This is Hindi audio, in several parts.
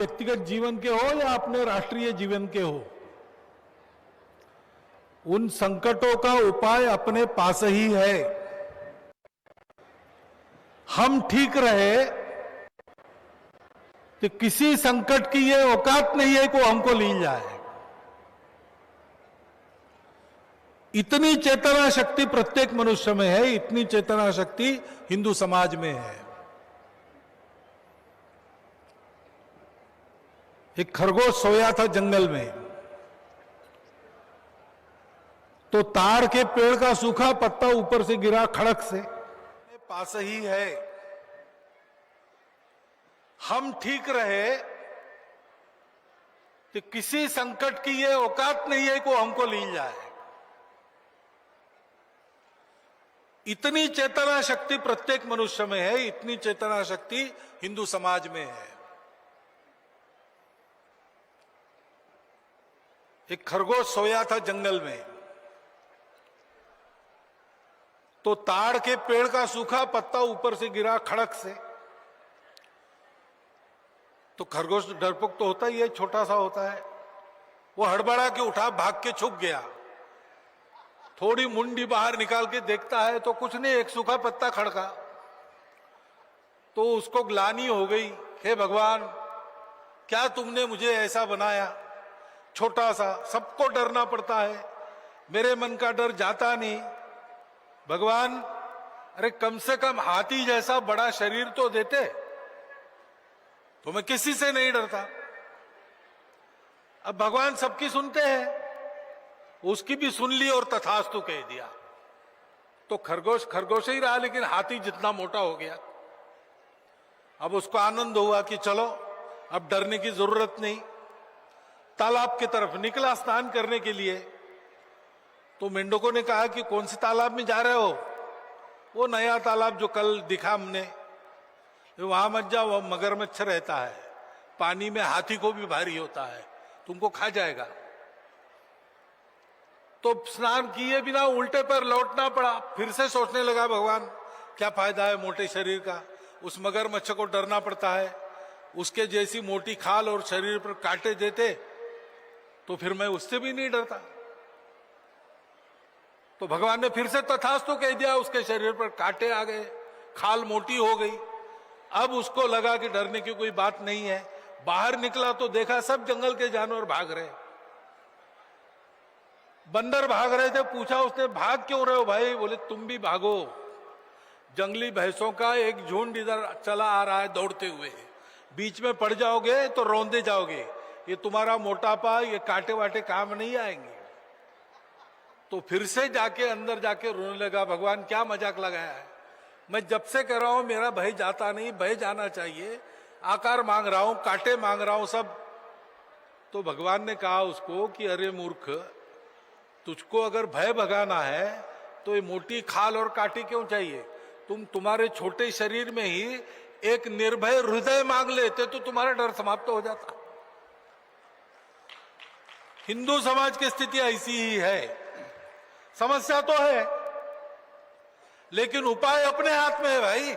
व्यक्तिगत जीवन के हो या अपने राष्ट्रीय जीवन के हो, उन संकटों का उपाय अपने पास ही है। हम ठीक रहे तो किसी संकट की ये औकात नहीं है कि हमको ली जाए। इतनी चेतना शक्ति प्रत्येक मनुष्य में है, इतनी चेतना शक्ति हिंदू समाज में है। एक खरगोश सोया था जंगल में, तो ताड़ के पेड़ का सूखा पत्ता ऊपर से गिरा खड़क से। पास ही है। हम ठीक रहे तो किसी संकट की ये औकात नहीं है कि हमको ली जाए। इतनी चेतना शक्ति प्रत्येक मनुष्य में है, इतनी चेतना शक्ति हिंदू समाज में है। एक खरगोश सोया था जंगल में, तो ताड़ के पेड़ का सूखा पत्ता ऊपर से गिरा खड़क से। तो खरगोश डरपोक तो होता ही है, छोटा सा होता है। वो हड़बड़ा के उठा, भाग के छुप गया। थोड़ी मुंडी बाहर निकाल के देखता है तो कुछ नहीं, एक सूखा पत्ता खड़का। तो उसको ग्लानि हो गई, हे भगवान, क्या तुमने मुझे ऐसा बनाया, छोटा सा। सबको डरना पड़ता है, मेरे मन का डर जाता नहीं। भगवान, अरे कम से कम हाथी जैसा बड़ा शरीर तो देते, तो मैं किसी से नहीं डरता। अब भगवान सबकी सुनते हैं, उसकी भी सुन ली और तथास्तु कह दिया। तो खरगोश खरगोश ही रहा, लेकिन हाथी जितना मोटा हो गया। अब उसको आनंद हुआ कि चलो अब डरने की जरूरत नहीं। तालाब की तरफ निकला स्नान करने के लिए। तो मेंढकों ने कहा कि कौन से तालाब में जा रहे हो? वो नया तालाब जो कल दिखा हमने, वहां मत जाओ, वह मगरमच्छ रहता है, पानी में हाथी को भी भारी होता है, तुमको खा जाएगा। तो स्नान किए बिना उल्टे पर लौटना पड़ा। फिर से सोचने लगा, भगवान क्या फायदा है मोटे शरीर का, उस मगरमच्छ को डरना पड़ता है। उसके जैसी मोटी खाल और शरीर पर कांटे देते तो फिर मैं उससे भी नहीं डरता। तो भगवान ने फिर से तथास्तु कह दिया, उसके शरीर पर कांटे आ गए, खाल मोटी हो गई। अब उसको लगा कि डरने की कोई बात नहीं है। बाहर निकला तो देखा सब जंगल के जानवर भाग रहे। बंदर भाग रहे थे, पूछा उसने, भाग क्यों रहे हो भाई? बोले तुम भी भागो, जंगली भैंसों का एक झुंड इधर चला आ रहा है दौड़ते हुए, बीच में पड़ जाओगे तो रौंदे जाओगे, ये तुम्हारा मोटापा, ये कांटे वाटे काम नहीं आएंगे। तो फिर से जाके अंदर जाके रोने लगा, भगवान क्या मजाक लगाया है, मैं जब से कह रहा हूं मेरा भय जाता नहीं, भय जाना चाहिए, आकार मांग रहा हूं, कांटे मांग रहा हूं सब। तो भगवान ने कहा उसको कि अरे मूर्ख, तुझको अगर भय भगाना है तो ये मोटी खाल और कांटे क्यों चाहिए? तुम्हारे छोटे शरीर में ही एक निर्भय हृदय मांग लेते तो तुम्हारा डर समाप्त हो जाता। हिंदू समाज की स्थिति ऐसी ही है। समस्या तो है, लेकिन उपाय अपने हाथ में है भाई।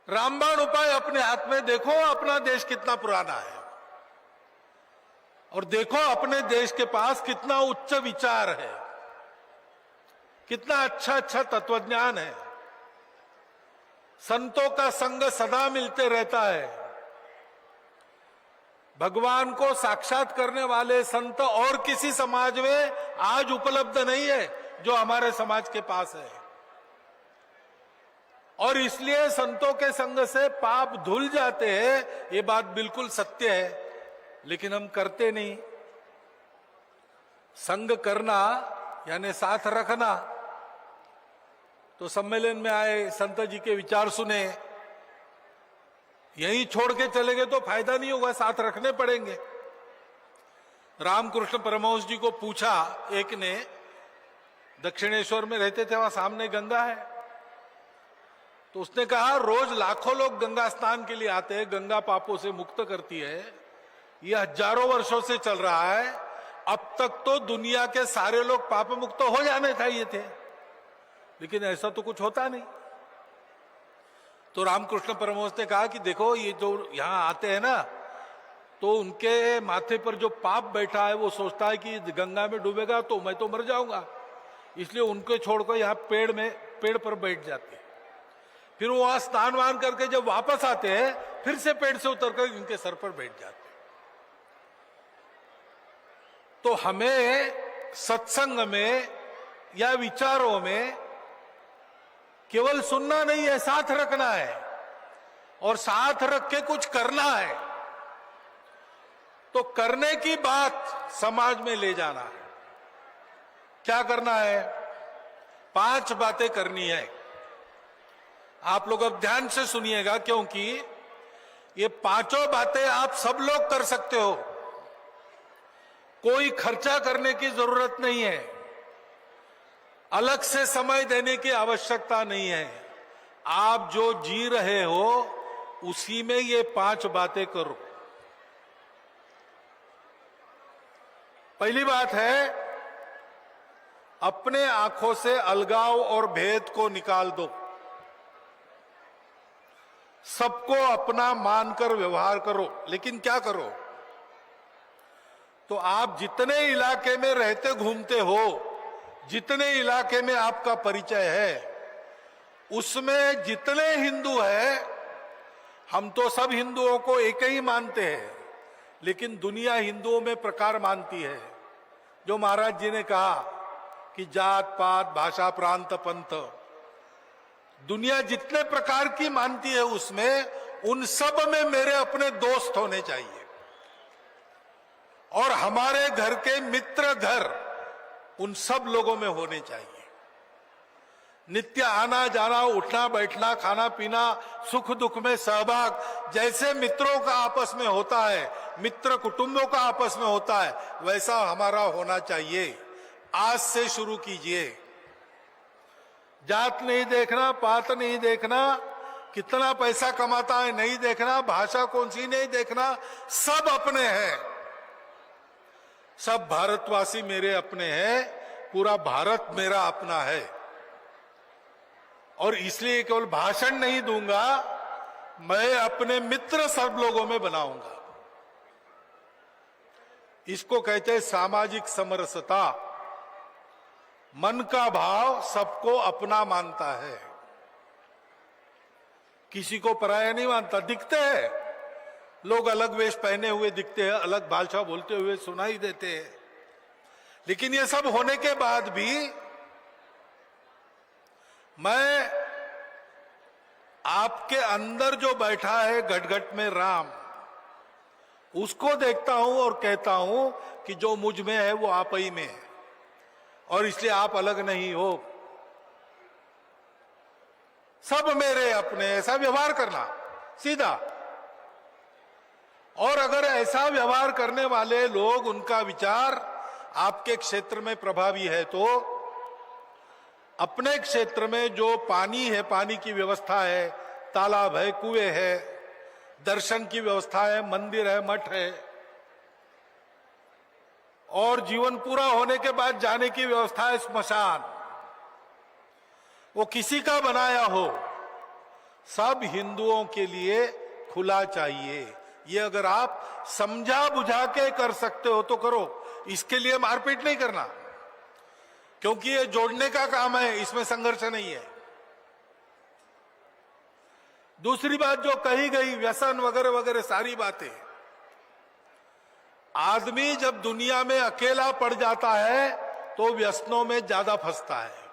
रामबाण उपाय अपने हाथ में। देखो अपना देश कितना पुराना है, और देखो अपने देश के पास कितना उच्च विचार है, कितना अच्छा अच्छा तत्वज्ञान है। संतों का संग सदा मिलते रहता है। भगवान को साक्षात करने वाले संत और किसी समाज में आज उपलब्ध नहीं है जो हमारे समाज के पास है। और इसलिए संतों के संग से पाप धुल जाते हैं, ये बात बिल्कुल सत्य है, लेकिन हम करते नहीं। संग करना यानी साथ रखना। तो सम्मेलन में आए, संत जी के विचार सुने, यही छोड़ के चले गए तो फायदा नहीं होगा, साथ रखने पड़ेंगे। रामकृष्ण परमहंस जी को पूछा एक ने, दक्षिणेश्वर में रहते थे, वहां सामने गंगा है। तो उसने कहा रोज लाखों लोग गंगा स्नान के लिए आते हैं, गंगा पापों से मुक्त करती है, ये हजारों वर्षों से चल रहा है। अब तक तो दुनिया के सारे लोग पाप मुक्त हो जाने चाहिए थे, लेकिन ऐसा तो कुछ होता नहीं। तो रामकृष्ण परमहंस ने कहा कि देखो ये जो यहाँ आते हैं ना, तो उनके माथे पर जो पाप बैठा है वो सोचता है कि गंगा में डूबेगा तो मैं तो मर जाऊंगा, इसलिए उनको छोड़कर यहाँ पेड़ पर बैठ जाते हैं। फिर वो वहां स्नान वान करके जब वापस आते हैं फिर से पेड़ से उतरकर इनके सर पर बैठ जाते हैं। तो हमें सत्संग में या विचारों में केवल सुनना नहीं है, साथ रखना है और साथ रख के कुछ करना है। तो करने की बात समाज में ले जाना है। क्या करना है? 5 बातें करनी है। आप लोग अब ध्यान से सुनिएगा, क्योंकि ये 5 बातें आप सब लोग कर सकते हो। कोई खर्चा करने की जरूरत नहीं है, अलग से समय देने की आवश्यकता नहीं है। आप जो जी रहे हो उसी में ये 5 बातें करो। पहली बात है, अपने आंखों से अलगाव और भेद को निकाल दो। सबको अपना मानकर व्यवहार करो। लेकिन क्या करो? तो आप जितने इलाके में रहते घूमते हो, जितने इलाके में आपका परिचय है, उसमें जितने हिंदू हैं, हम तो सब हिंदुओं को एक ही मानते हैं, लेकिन दुनिया हिंदुओं में प्रकार मानती है। जो महाराज जी ने कहा कि जात पात भाषा प्रांत पंथ, दुनिया जितने प्रकार की मानती है उसमें उन सब में मेरे अपने दोस्त होने चाहिए, और हमारे घर के मित्र घर उन सब लोगों में होने चाहिए। नित्य आना जाना, उठना बैठना, खाना पीना, सुख दुख में सहभाग जैसे मित्रों का आपस में होता है, मित्र कुटुंबों का आपस में होता है, वैसा हमारा होना चाहिए। आज से शुरू कीजिए। जात नहीं देखना, पात नहीं देखना, कितना पैसा कमाता है नहीं देखना, भाषा कौन सी नहीं देखना, सब अपने हैं। सब भारतवासी मेरे अपने हैं, पूरा भारत मेरा अपना है। और इसलिए केवल भाषण नहीं दूंगा, मैं अपने मित्र सब लोगों में बनाऊंगा। इसको कहते हैं सामाजिक समरसता। मन का भाव सबको अपना मानता है, किसी को पराया नहीं मानता। दिखते हैं लोग अलग वेश पहने हुए दिखते हैं, अलग भाषा बोलते हुए सुनाई देते हैं, लेकिन ये सब होने के बाद भी मैं आपके अंदर जो बैठा है घट-घट में राम, उसको देखता हूं और कहता हूं कि जो मुझ में है वो आप ही में है, और इसलिए आप अलग नहीं हो। सब मेरे अपने, ऐसा व्यवहार करना सीधा। और अगर ऐसा व्यवहार करने वाले लोग, उनका विचार आपके क्षेत्र में प्रभावी है, तो अपने क्षेत्र में जो पानी है, पानी की व्यवस्था है, तालाब है, कुएं है, दर्शन की व्यवस्था है, मंदिर है, मठ है, और जीवन पूरा होने के बाद जाने की व्यवस्था है स्मशान, वो किसी का बनाया हो, सब हिंदुओं के लिए खुला चाहिए। ये अगर आप समझा बुझा के कर सकते हो तो करो। इसके लिए मारपीट नहीं करना, क्योंकि ये जोड़ने का काम है, इसमें संघर्ष नहीं है। दूसरी बात जो कही गई, व्यसन वगैरह वगैरह सारी बातें, आदमी जब दुनिया में अकेला पड़ जाता है तो व्यसनों में ज्यादा फंसता है।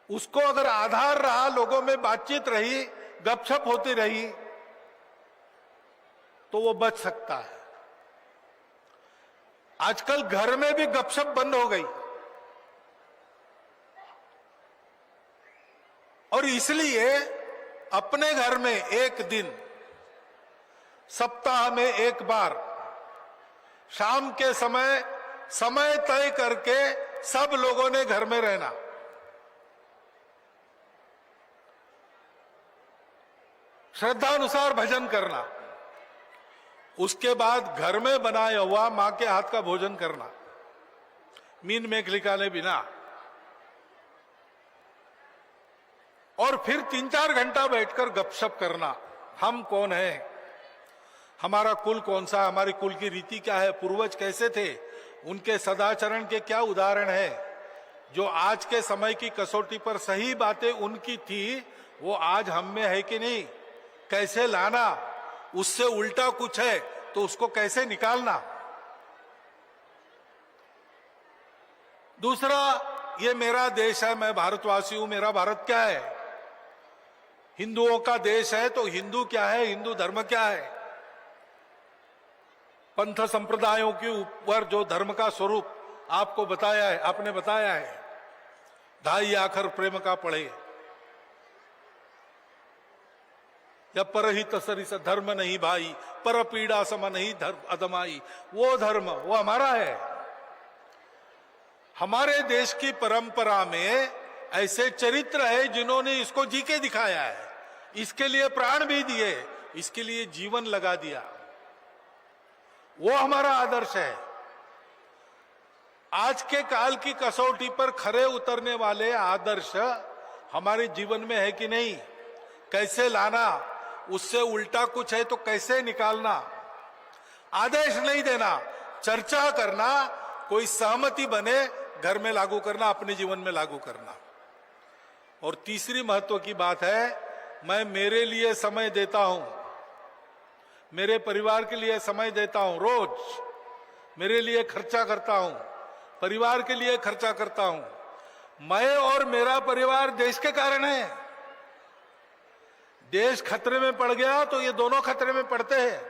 उसको अगर आधार रहा, लोगों में बातचीत रही, गपशप होती रही, तो वो बच सकता है। आजकल घर में भी गपशप बंद हो गई, और इसलिए अपने घर में एक दिन, सप्ताह में एक बार, शाम के समय तय करके सब लोगों ने घर में रहना। श्रद्धानुसार भजन करना, उसके बाद घर में बनाया हुआ मां के हाथ का भोजन करना, मीन मेख निकाले बिना। और फिर 3-4 घंटा बैठकर गपशप करना। हम कौन हैं, हमारा कुल कौन सा, हमारे कुल की रीति क्या है, पूर्वज कैसे थे, उनके सदाचरण के क्या उदाहरण है। जो आज के समय की कसौटी पर सही बातें उनकी थी, वो आज हम में है कि नहीं, कैसे लाना, उससे उल्टा कुछ है तो उसको कैसे निकालना। दूसरा, ये मेरा देश है, मैं भारतवासी हूं, मेरा भारत क्या है, हिंदुओं का देश है, तो हिंदू क्या है, हिंदू धर्म क्या है। पंथ संप्रदायों के ऊपर जो धर्म का स्वरूप आपको बताया है, आपने बताया है, ढाई आखर प्रेम का पढ़े, या परहित सरिस धर्म नहीं भाई, पर पीड़ा सम नहीं धर्म अदमाई। वो धर्म वो हमारा है। हमारे देश की परंपरा में ऐसे चरित्र है जिन्होंने इसको जी के दिखाया है, इसके लिए प्राण भी दिए, इसके लिए जीवन लगा दिया। वो हमारा आदर्श है। आज के काल की कसौटी पर खरे उतरने वाले आदर्श हमारे जीवन में है कि नहीं, कैसे लाना, उससे उल्टा कुछ है तो कैसे निकालना। आदेश नहीं देना, चर्चा करना, कोई सहमति बने, घर में लागू करना, अपने जीवन में लागू करना। और तीसरी महत्व की बात है, मैं मेरे लिए समय देता हूं, मेरे परिवार के लिए समय देता हूं, रोज मेरे लिए खर्चा करता हूं, परिवार के लिए खर्चा करता हूं। मैं और मेरा परिवार देश के कारण है। देश खतरे में पड़ गया तो ये दोनों खतरे में पड़ते हैं।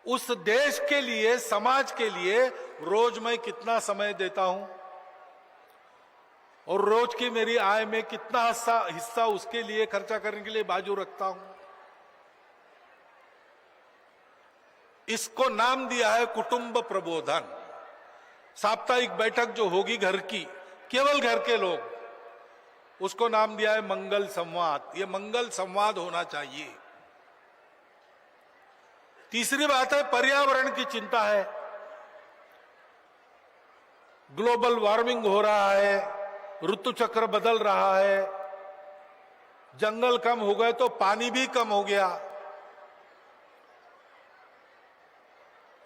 उस देश के लिए, समाज के लिए रोज मैं कितना समय देता हूं और रोज की मेरी आय में कितना हिस्सा उसके लिए खर्चा करने के लिए बाजू रखता हूं। इसको नाम दिया है कुटुंब प्रबोधन। साप्ताहिक बैठक जो होगी घर की, केवल घर के लोग, उसको नाम दिया है मंगल संवाद। ये मंगल संवाद होना चाहिए। तीसरी बात है, पर्यावरण की चिंता है। ग्लोबल वार्मिंग हो रहा है, ऋतु चक्र बदल रहा है, जंगल कम हो गए तो पानी भी कम हो गया।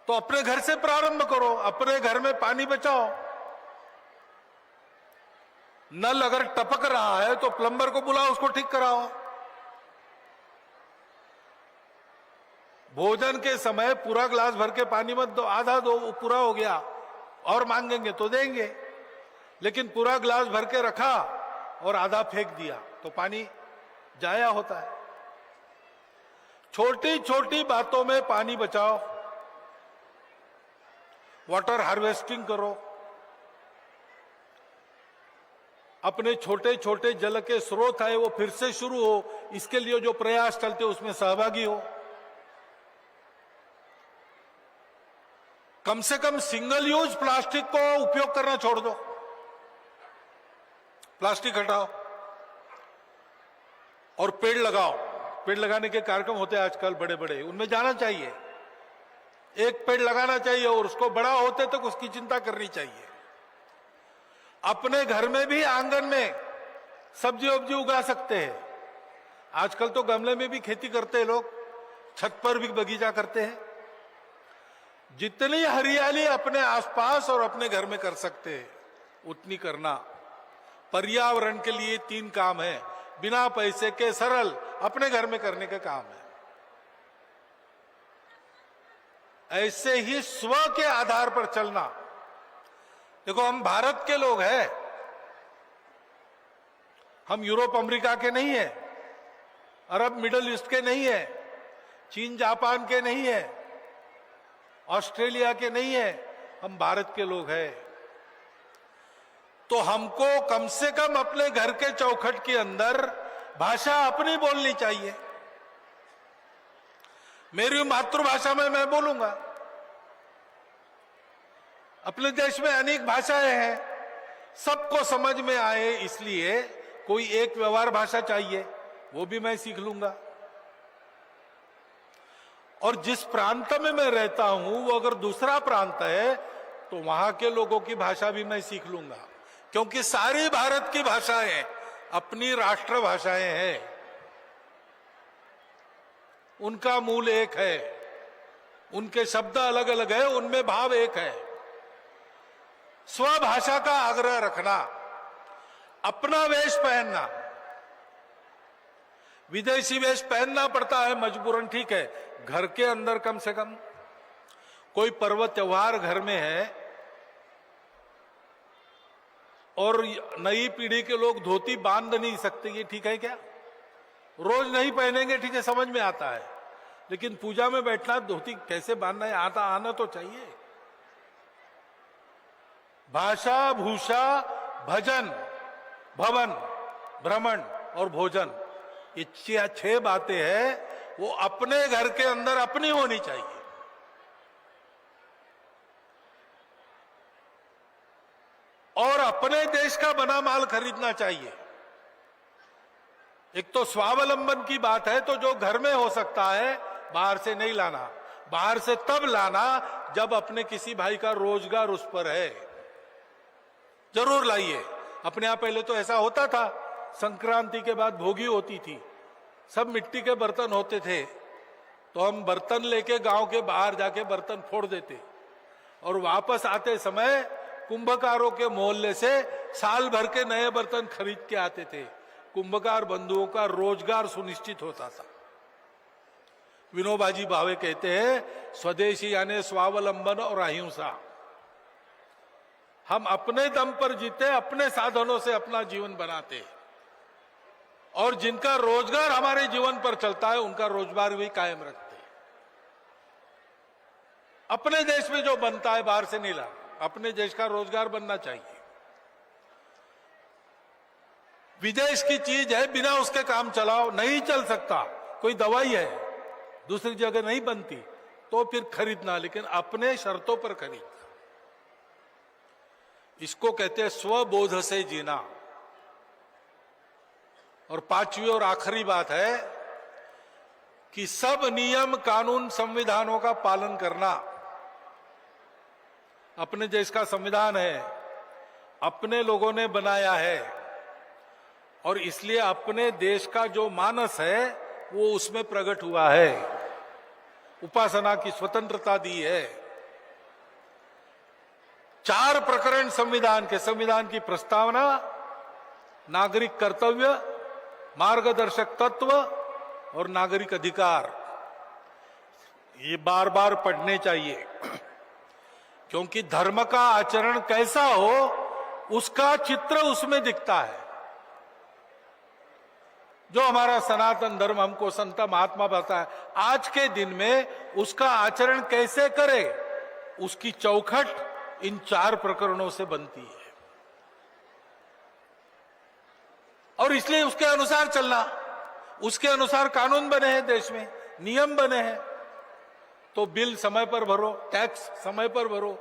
तो अपने घर से प्रारंभ करो, अपने घर में पानी बचाओ। नल अगर टपक रहा है तो प्लम्बर को बुलाओ, उसको ठीक कराओ। भोजन के समय पूरा ग्लास भर के पानी मत दो, आधा दो, वो पूरा हो गया, और मांगेंगे तो देंगे। लेकिन पूरा ग्लास भर के रखा और आधा फेंक दिया तो पानी जाया होता है। छोटी छोटी बातों में पानी बचाओ, वाटर हार्वेस्टिंग करो, अपने छोटे छोटे जल के स्रोत है वो फिर से शुरू हो, इसके लिए जो प्रयास चलते उसमें सहभागी हो। कम से कम सिंगल यूज प्लास्टिक को उपयोग करना छोड़ दो, प्लास्टिक हटाओ और पेड़ लगाओ। पेड़ लगाने के कार्यक्रम होते हैं आजकल बड़े बड़े, उनमें जाना चाहिए। एक पेड़ लगाना चाहिए और उसको बड़ा होते तक उसकी चिंता करनी चाहिए। अपने घर में भी आंगन में सब्जी वब्जी उगा सकते हैं। आजकल तो गमले में भी खेती करते हैं लोग, छत पर भी बगीचा करते हैं। जितनी हरियाली अपने आसपास और अपने घर में कर सकते हैं उतनी करना। पर्यावरण के लिए 3 काम है, बिना पैसे के सरल अपने घर में करने का काम है। ऐसे ही स्व के आधार पर चलना। देखो, हम भारत के लोग हैं, हम यूरोप अमेरिका के नहीं है, अरब मिडिल ईस्ट के नहीं है, चीन जापान के नहीं है, ऑस्ट्रेलिया के नहीं है, हम भारत के लोग हैं। तो हमको कम से कम अपने घर के चौखट के अंदर भाषा अपनी बोलनी चाहिए। मेरी मातृभाषा में मैं बोलूंगा। अपने देश में अनेक भाषाएं हैं, सबको समझ में आए इसलिए कोई एक व्यवहार भाषा चाहिए, वो भी मैं सीख लूंगा। और जिस प्रांत में मैं रहता हूं वो अगर दूसरा प्रांत है तो वहां के लोगों की भाषा भी मैं सीख लूंगा, क्योंकि सारी भारत की भाषाएं अपनी राष्ट्रभाषाएं हैं, उनका मूल एक है, उनके शब्द अलग अलग है, उनमें भाव एक है। स्वभाषा का आग्रह रखना, अपना वेश पहनना, विदेशी वेश पहनना पड़ता है मजबूरन, ठीक है, घर के अंदर कम से कम कोई पर्व त्योहार घर में है और नई पीढ़ी के लोग धोती बांध नहीं सकते, ये ठीक है क्या? रोज नहीं पहनेंगे, ठीक है, समझ में आता है, लेकिन पूजा में बैठना धोती कैसे बांधना है, आना तो चाहिए। भाषा, भूषा, भजन, भवन, भ्रमण और भोजन, ये 6 बातें हैं, वो अपने घर के अंदर अपनी होनी चाहिए। और अपने देश का बना माल खरीदना चाहिए। एक तो स्वावलंबन की बात है, तो जो घर में हो सकता है बाहर से नहीं लाना। बाहर से तब लाना जब अपने किसी भाई का रोजगार उस पर है, जरूर लाइए। अपने यहां पहले तो ऐसा होता था, संक्रांति के बाद भोगी होती थी, सब मिट्टी के बर्तन होते थे, तो हम बर्तन लेके गांव के बाहर जाके बर्तन फोड़ देते और वापस आते समय कुंभकारों के मोहल्ले से साल भर के नए बर्तन खरीद के आते थे। कुंभकार बंधुओं का रोजगार सुनिश्चित होता था। विनोबाजी भावे कहते हैं, स्वदेशी यानी स्वावलंबन और अहिंसा। हम अपने दम पर जीते, अपने साधनों से अपना जीवन बनाते, और जिनका रोजगार हमारे जीवन पर चलता है उनका रोजगार भी कायम रखते। अपने देश में जो बनता है बाहर से नहीं लाना, अपने देश का रोजगार बनना चाहिए। विदेश की चीज है, बिना उसके काम चलाओ नहीं चल सकता। कोई दवाई है दूसरी जगह नहीं बनती तो फिर खरीदना, लेकिन अपने शर्तों पर खरीदना। इसको कहते हैं स्वबोध से जीना। और 5वीं और आखिरी बात है कि सब नियम कानून संविधानों का पालन करना। अपने देश का संविधान है, अपने लोगों ने बनाया है, और इसलिए अपने देश का जो मानस है वो उसमें प्रकट हुआ है। उपासना की स्वतंत्रता दी है। 4 प्रकरण संविधान के, संविधान की प्रस्तावना, नागरिक कर्तव्य, मार्गदर्शक तत्व और नागरिक अधिकार, ये बार बार पढ़ने चाहिए, क्योंकि धर्म का आचरण कैसा हो उसका चित्र उसमें दिखता है। जो हमारा सनातन धर्म हमको संत महात्मा बताया, आज के दिन में उसका आचरण कैसे करे, उसकी चौखट इन 4 प्रकरणों से बनती है। और इसलिए उसके अनुसार चलना, उसके अनुसार कानून बने हैं, देश में नियम बने हैं। तो बिल समय पर भरो, टैक्स समय पर भरो,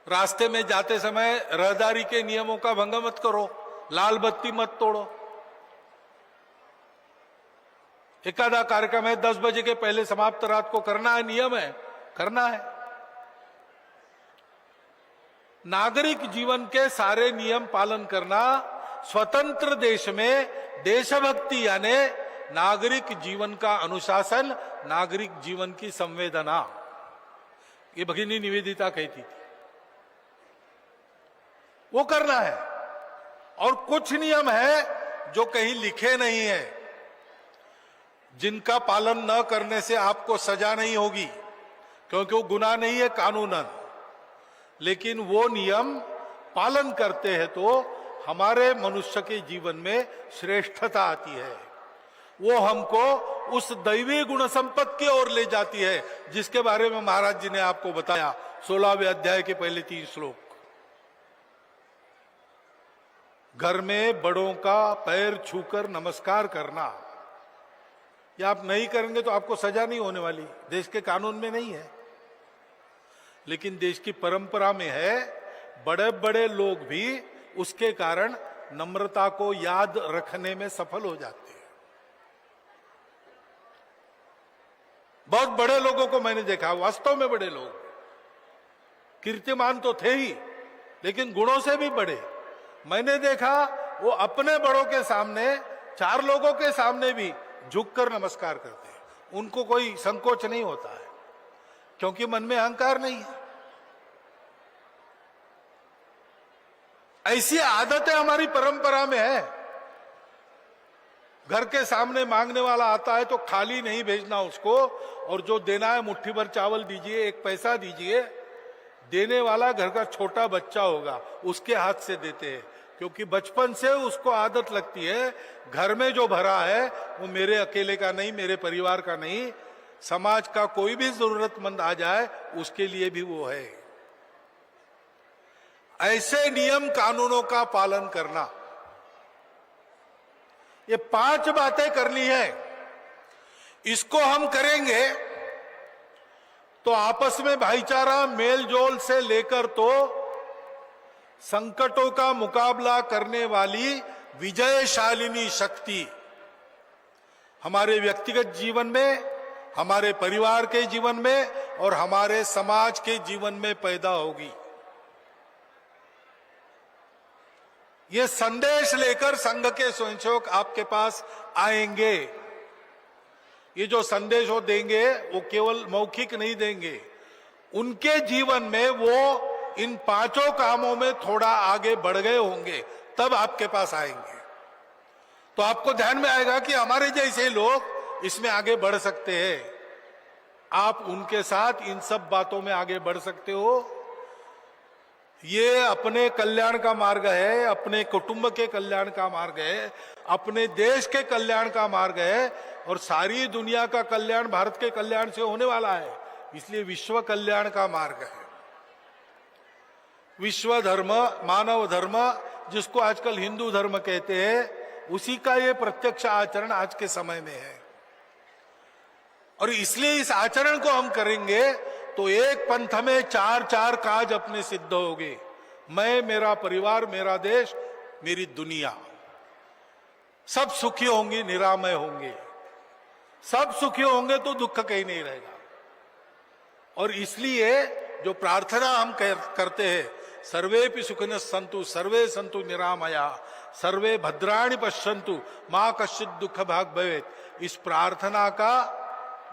रास्ते में जाते समय रहदारी के नियमों का भंग मत करो, लाल बत्ती मत तोड़ो। एकादा कार्यक्रम है 10 बजे के पहले समाप्त रात को करना है, नियम है, करना है। नागरिक जीवन के सारे नियम पालन करना, स्वतंत्र देश में देशभक्ति यानी नागरिक जीवन का अनुशासन, नागरिक जीवन की संवेदना, ये भगिनी निवेदिता कहती थी, वो करना है। और कुछ नियम है जो कहीं लिखे नहीं है, जिनका पालन न करने से आपको सजा नहीं होगी, क्योंकि वो गुनाह नहीं है कानूनन, लेकिन वो नियम पालन करते हैं तो हमारे मनुष्य के जीवन में श्रेष्ठता आती है। वो हमको उस दैवी गुण संपत्ति की ओर ले जाती है, जिसके बारे में महाराज जी ने आपको बताया 16वें अध्याय के पहले 3 श्लोक। घर में बड़ों का पैर छूकर नमस्कार करना, ये आप नहीं करेंगे तो आपको सजा नहीं होने वाली, देश के कानून में नहीं है, लेकिन देश की परंपरा में है। बड़े बड़े लोग भी उसके कारण नम्रता को याद रखने में सफल हो जाते हैं। बहुत बड़े लोगों को मैंने देखा, वास्तव में बड़े लोग, कीर्तिमान तो थे ही, लेकिन गुणों से भी बड़े। मैंने देखा वो अपने बड़ों के सामने, 4 लोगों के सामने भी झुककर नमस्कार करते हैं। उनको कोई संकोच नहीं होता है, क्योंकि मन में अहंकार नहीं है। ऐसी आदतें हमारी परंपरा में है। घर के सामने मांगने वाला आता है तो खाली नहीं भेजना उसको, और जो देना है मुट्ठी भर चावल दीजिए, 1 पैसा दीजिए। देने वाला घर का छोटा बच्चा होगा, उसके हाथ से देते हैं, क्योंकि बचपन से उसको आदत लगती है घर में जो भरा है वो मेरे अकेले का नहीं, मेरे परिवार का नहीं, समाज का कोई भी जरूरतमंद आ जाए उसके लिए भी वो है। ऐसे नियम कानूनों का पालन करना, ये 5 बातें करनी है। इसको हम करेंगे तो आपस में भाईचारा, मेल जोल से लेकर तो संकटों का मुकाबला करने वाली विजयशालिनी शक्ति हमारे व्यक्तिगत जीवन में, हमारे परिवार के जीवन में और हमारे समाज के जीवन में पैदा होगी। ये संदेश लेकर संघ के स्वयंसेवक आपके पास आएंगे। ये जो संदेश वो देंगे वो केवल मौखिक नहीं देंगे, उनके जीवन में वो इन 5 कामों में थोड़ा आगे बढ़ गए होंगे, तब आपके पास आएंगे। तो आपको ध्यान में आएगा कि हमारे जैसे लोग इसमें आगे बढ़ सकते हैं। आप उनके साथ इन सब बातों में आगे बढ़ सकते हो। ये अपने कल्याण का मार्ग है, अपने कुटुंब के कल्याण का मार्ग है, अपने देश के कल्याण का मार्ग है, और सारी दुनिया का कल्याण भारत के कल्याण से होने वाला है। इसलिए विश्व कल्याण का मार्ग है। विश्व धर्म, मानव धर्म, जिसको आजकल हिंदू धर्म कहते हैं, उसी का ये प्रत्यक्ष आचरण आज के समय में है। और इसलिए इस आचरण को हम करेंगे तो एक पंथ में 4 काज अपने सिद्ध होंगे। मैं, मेरा परिवार, मेरा देश, मेरी दुनिया, सब सुखी होंगी, निरामय होंगे। सब सुखी होंगे तो दुख कहीं नहीं रहेगा। और इसलिए जो प्रार्थना हम करते हैं, सर्वेपि सुखिनः सन्तु, सर्वे सन्तु निरामया, सर्वे भद्राणि पश्यन्तु, मां कश्चित् दुःख भाग् भवेत्, इस प्रार्थना का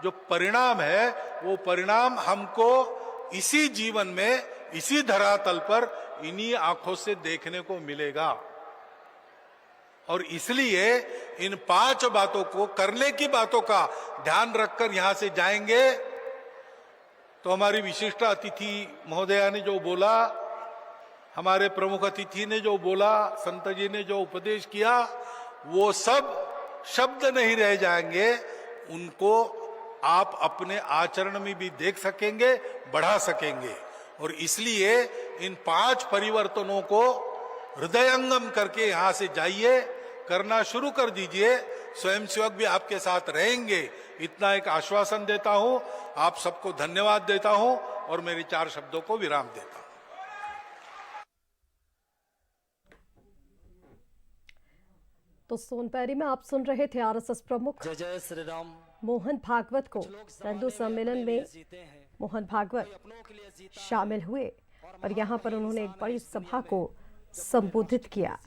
जो परिणाम है वो परिणाम हमको इसी जीवन में, इसी धरातल पर, इन्हीं आंखों से देखने को मिलेगा। और इसलिए इन 5 बातों को, करने की बातों का ध्यान रखकर यहां से जाएंगे तो हमारी विशिष्ट अतिथि महोदया ने जो बोला, हमारे प्रमुख अतिथि ने जो बोला, संत जी ने जो उपदेश किया, वो सब शब्द नहीं रह जाएंगे। उनको आप अपने आचरण में भी देख सकेंगे, बढ़ा सकेंगे। और इसलिए इन 5 परिवर्तनों को हृदयंगम करके यहां से जाइए, करना शुरू कर दीजिए। स्वयंसेवक भी आपके साथ रहेंगे, इतना एक आश्वासन देता हूं। आप सबको धन्यवाद देता हूं और मेरे 4 शब्दों को विराम देता हूं। तो सोनपैरी में आप सुन रहे थे आरएसएस प्रमुख जय जय श्री राम मोहन भागवत को। हिंदू सम्मेलन में मोहन भागवत शामिल हुए और यहाँ पर उन्होंने एक बड़ी सभा को संबोधित किया।